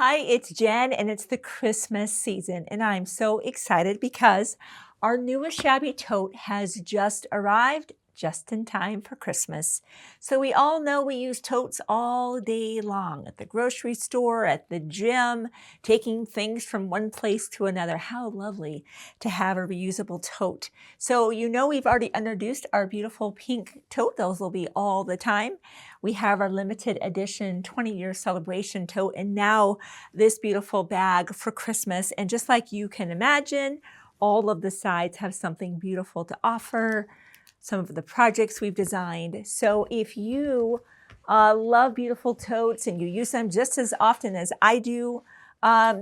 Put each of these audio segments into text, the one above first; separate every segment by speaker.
Speaker 1: Hi, it's Jen, and it's the Christmas season, and I'm so excited because our newest Shabby tote has just arrived just in time for Christmas. So we all know we use totes all day long at the grocery store, at the gym, taking things from one place to another. How lovely to have a reusable tote. So you know we've already introduced our beautiful pink tote. Those will be all the time. We have our limited edition 20-year celebration tote, and now this beautiful bag for Christmas. And just like you can imagine, all of the sides have something beautiful to offer, some of the projects we've designed. So if you love beautiful totes and you use them just as often as I do,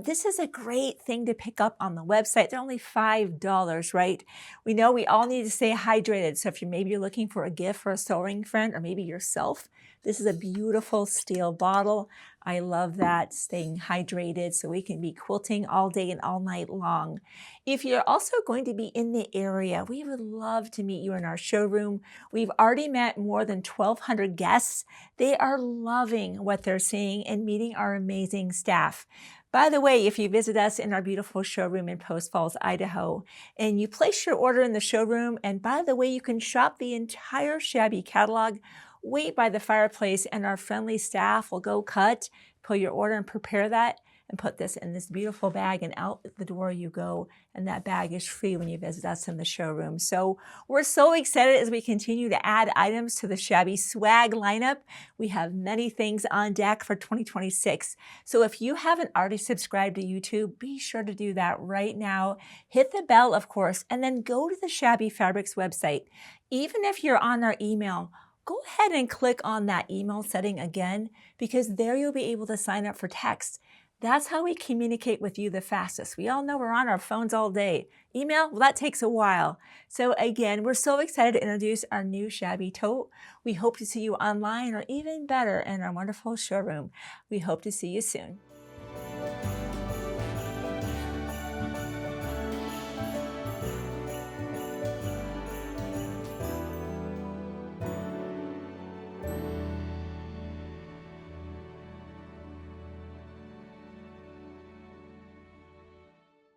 Speaker 1: this is a great thing to pick up on the website. They're only $5, right? We know we all need to stay hydrated. So if you're looking for a gift for a sewing friend or maybe yourself, this is a beautiful steel bottle. I love that, staying hydrated so we can be quilting all day and all night long. If you're also going to be in the area, we would love to meet you in our showroom. We've already met more than 1,200 guests. They are loving what they're seeing and meeting our amazing staff. By the way, if you visit us in our beautiful showroom in Post Falls, Idaho, and you place your order in the showroom, and by the way, you can shop the entire Shabby catalog, wait by the fireplace and our friendly staff will go cut, pull your order and prepare that, and put this in this beautiful bag, and out the door you go, and that bag is free when you visit us in the showroom. So we're so excited as we continue to add items to the Shabby swag lineup. We have many things on deck for 2026. So if you haven't already subscribed to YouTube, be sure to do that right now. Hit the bell, of course, and then go to the Shabby Fabrics website. Even if you're on our email, go ahead and click on that email setting again, because there you'll be able to sign up for text. That's how we communicate with you the fastest. We all know we're on our phones all day. Email, well, that takes a while. So again, we're so excited to introduce our new Shabby tote. We hope to see you online, or even better, in our wonderful showroom. We hope to see you soon.